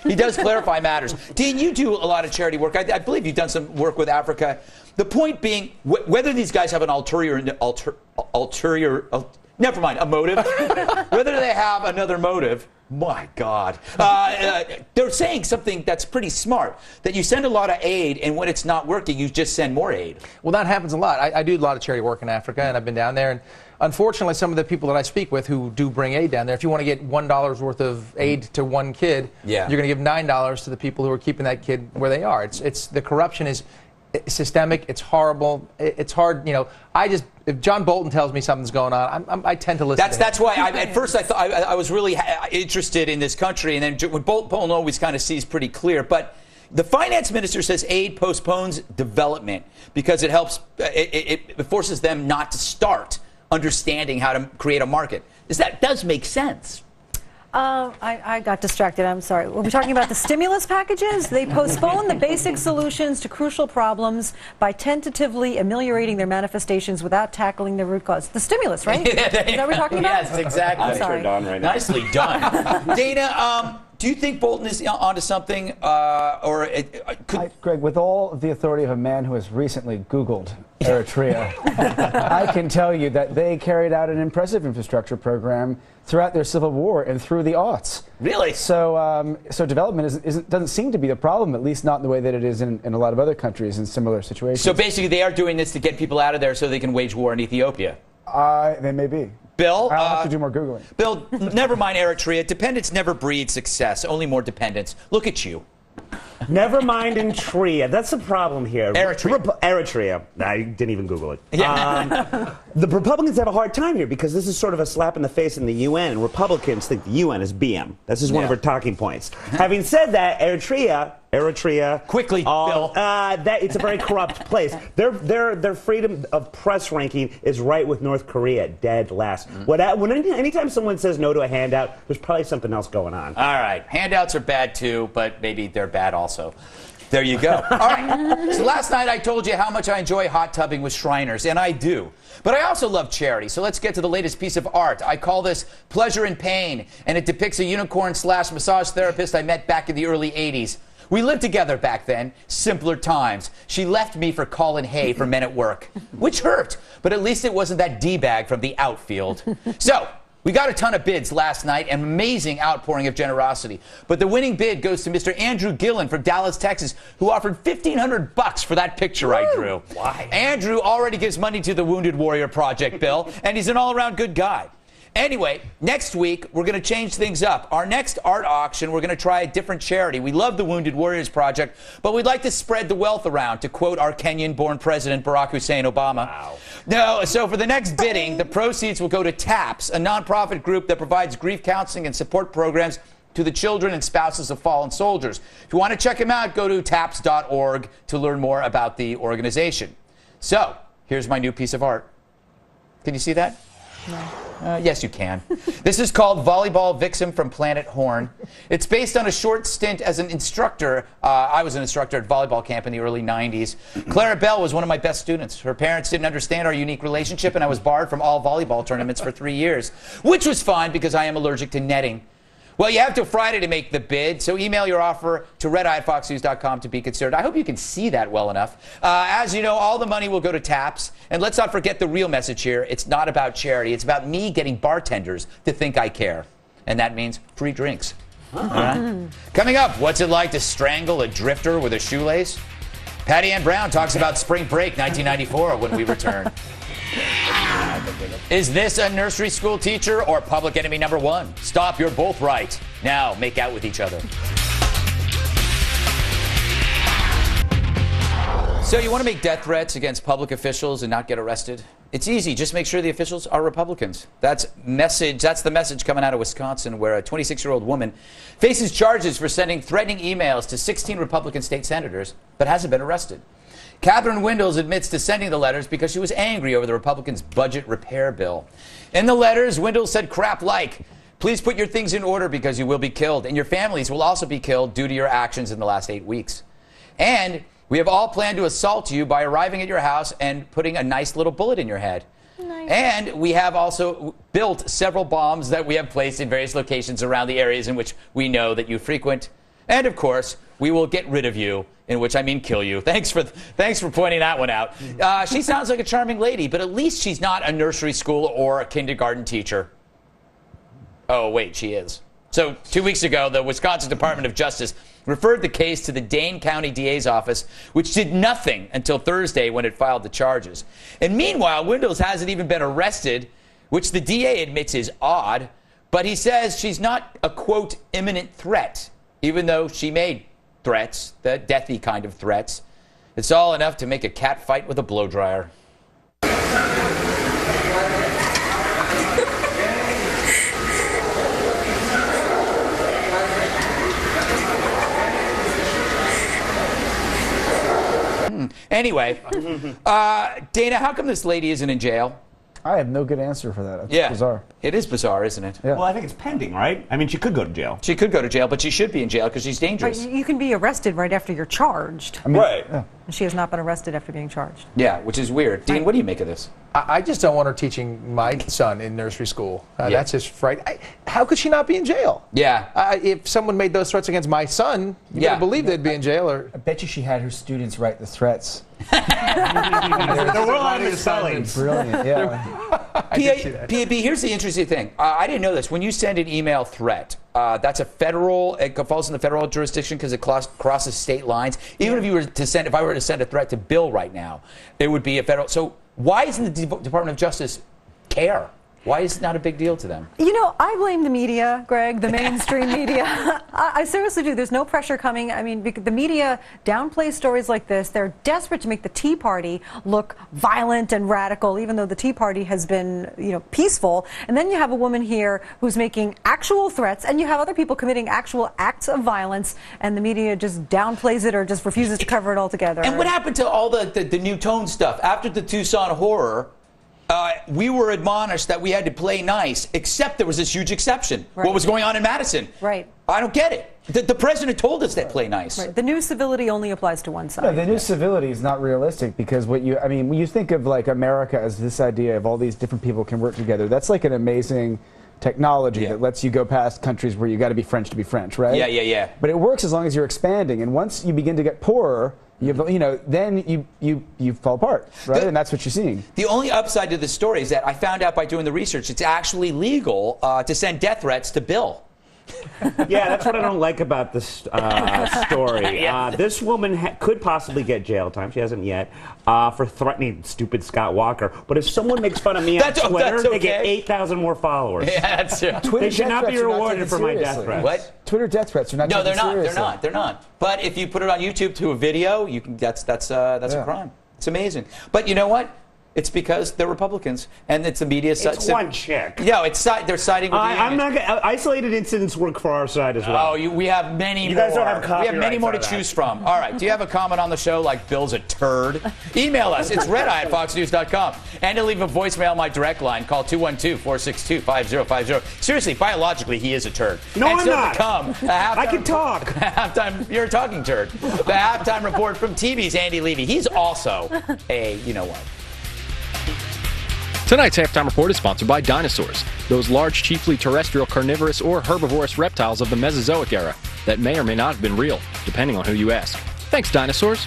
He does clarify matters. Dean, you do a lot of charity work. I believe you've done some work with Africa. The point being, whether these guys have an never mind, a motive, whether they have another motive, my God. They're saying something that's pretty smart, that you send a lot of aid, and when it's not working, you just send more aid. Well, that happens a lot. I do a lot of charity work in Africa, and I've been down there. And unfortunately, some of the people that I speak with who do bring aid down there, if you want to get $1 worth of aid to one kid, you're going to give $9 to the people who are keeping that kid where they are. It's the corruption is systemic. It's horrible. It's hard. You know, if John Bolton tells me something's going on, I tend to listen. That's why at first I thought I was really interested in this country, and then Bolton always kind of sees pretty clear. But the finance minister says aid postpones development because it helps. It forces them not to start understanding how to create a market. That does make sense. I got distracted. I'm sorry. We're talking about the stimulus packages. They postpone the basic solutions to crucial problems by tentatively ameliorating their manifestations without tackling the root cause. The stimulus, right? Is that what we're talking about? Yes, exactly. I'm sorry. Nicely done. Dana, do you think Bolton is onto something? Greg, with all of the authority of a man who has recently Googled Eritrea, I can tell you that they carried out an impressive infrastructure program throughout their civil war and through the aughts. Really? So, development doesn't seem to be the problem, at least not in the way that it is in a lot of other countries in similar situations. So basically they are doing this to get people out of there so they can wage war in Ethiopia. They may be. Bill? I'll have to do more Googling. Bill, never mind Eritrea. Dependence never breeds success, only more dependence. Look at you. Never mind in Tria. That's the problem here. Eritrea. I didn't even Google it. Yeah. The Republicans have a hard time here because this is sort of a slap in the face in the UN, and Republicans think the UN is BM. That's just one of our talking points. Having said that, Eritrea. Quickly, Bill. It's a very corrupt place. Their freedom of press ranking is right with North Korea, dead last. Anytime someone says no to a handout, there's probably something else going on. All right. Handouts are bad too, but maybe they're bad also. There you go. All right. So last night I told you how much I enjoy hot tubbing with Shriners, and I do. But I also love charity, so let's get to the latest piece of art. I call this Pleasure and Pain, and it depicts a unicorn/massage therapist I met back in the early 80s. We lived together back then, simpler times. She left me for Colin Hay for Men at Work, which hurt, but at least it wasn't that D-bag from the outfield. So, we got a ton of bids last night, an amazing outpouring of generosity. But the winning bid goes to Mr. Andrew Gillen from Dallas, Texas, who offered $1,500 for that picture I drew. Why? Andrew already gives money to the Wounded Warrior Project, Bill, and he's an all-around good guy. Anyway, next week, we're going to change things up. Our next art auction, we're going to try a different charity. We love the Wounded Warriors Project, but we'd like to spread the wealth around, to quote our Kenyan-born president, Barack Hussein Obama. Wow. No, so for the next bidding, the proceeds will go to TAPS, a nonprofit group that provides grief counseling and support programs to the children and spouses of fallen soldiers. If you want to check them out, go to taps.org to learn more about the organization. So, here's my new piece of art. Can you see that? No. Yes, you can. This is called Volleyball Vixen from Planet Horn. It's based on a short stint as an instructor. I was an instructor at volleyball camp in the early 90s. Clara Bell was one of my best students. Her parents didn't understand our unique relationship, and I was barred from all volleyball tournaments for 3 years, which was fine because I am allergic to netting. Well, you have till Friday to make the bid, so email your offer to redeye@foxnews.com to be considered. I hope you can see that well enough. As you know, all the money will go to TAPS. And let's not forget the real message here. It's not about charity. It's about me getting bartenders to think I care. And that means free drinks. All right? Coming up, what's it like to strangle a drifter with a shoelace? Patty Ann Brown talks about Spring Break 1994 when we return. Is this a nursery school teacher or public enemy number one? Stop, you're both right. Now, make out with each other. So you want to make death threats against public officials and not get arrested? It's easy. Just make sure the officials are Republicans. That's the message coming out of Wisconsin, where a 26-year-old woman faces charges for sending threatening emails to 16 Republican state senators, but hasn't been arrested. Catherine Windles admits to sending the letters because she was angry over the Republicans' budget repair bill. In the letters, Windles said crap like, "Please put your things in order because you will be killed, and your families will also be killed due to your actions in the last 8 weeks. And we have all planned to assault you by arriving at your house and putting a nice little bullet in your head. Nice. And we have also built several bombs that we have placed in various locations around the areas in which we know that you frequent. And, of course, we will get rid of you, in which I mean kill you. Thanks for pointing that one out. She sounds like a charming lady, but at least she's not a nursery school or a kindergarten teacher. Oh, wait, she is. So 2 weeks ago, the Wisconsin Department of Justice referred the case to the Dane County DA's office, which did nothing until Thursday when it filed the charges. And meanwhile, Windows hasn't even been arrested, which the DA admits is odd, but he says she's not a, quote, imminent threat, even though she made threats, the deathy kind of threats. It's all enough to make a cat fight with a blowdryer. Anyway, Dana, how come this lady isn't in jail? I have no good answer for that. It's bizarre. It is bizarre, isn't it? Yeah. Well, I think it's pending, right? I mean, she could go to jail. She could go to jail, but she should be in jail because she's dangerous. Right, you can be arrested right after you're charged. I mean, Right. Yeah. She has not been arrested after being charged. Yeah, which is weird. Dean, what do you make of this? I just don't want her teaching my son in nursery school. Yeah. That's just fright. How could she not be in jail? Yeah. If someone made those threats against my son, you gotta believe they'd be in jail. Or I bet you she had her students write the threats. There were a lot of misspellings. Brilliant, yeah. PAB, here's the interesting thing. I didn't know this. When you send an email threat, that's a federal, it falls in the federal jurisdiction because it crosses state lines. Even if you were to send, if I were to send a threat to Bill right now, it would be a federal. So why doesn't the Department of Justice care? Why is it not a big deal to them? You know, I blame the media, Greg, the mainstream media. I seriously do. There's no pressure coming. I mean, the media downplays stories like this. They're desperate to make the Tea Party look violent and radical, even though the Tea Party has been, you know, peaceful. And then you have a woman here who's making actual threats, and you have other people committing actual acts of violence, and the media just downplays it or just refuses to cover it altogether. And what happened to all the new tone stuff? After the Tucson horror, we were admonished that we had to play nice, except there was this huge exception. Right. What was going on in Madison? Right. I don't get it. The president told us that play nice. Right. The new civility only applies to one side. No, the new civility is not realistic because when you think of like America as this idea of all these different people can work together, that's like an amazing technology that lets you go past countries where you got to be French, right? Yeah. But it works as long as you're expanding, and once you begin to get poorer, then you fall apart, right? And that's what you're seeing. The only upside to this story is that I found out by doing the research, it's actually legal to send death threats to Bill. Yeah, that's what I don't like about this story. This woman could possibly get jail time. She hasn't yet for threatening stupid Scott Walker. But if someone makes fun of me on Twitter, they get 8,000 more followers. Yeah, that's true. They should not be rewarded for my death threats. What? Twitter death threats are not. No, taken seriously. they're not. But if you put it on YouTube to a video, you can. That's a crime. It's amazing. But you know what? It's because they're Republicans, and it's the media. It's one chick. No, they're siding with the union. I'm not gonna, isolated incidents work for our side as well. Oh, we have many more. You guys don't have copyright. We have many more to choose from. All right. Do you have a comment on the show like Bill's a turd? Email us. It's redeye@foxnews.com. And to leave a voicemail on my direct line, call 212-462-5050. Seriously, biologically, he is a turd. No, and I'm not. I can talk. Halftime, you're a talking turd. The halftime report from TV's Andy Levy. He's also a, you know what? Tonight's halftime report is sponsored by dinosaurs, those large, chiefly terrestrial, carnivorous, or herbivorous reptiles of the Mesozoic era that may or may not have been real, depending on who you ask. Thanks, dinosaurs.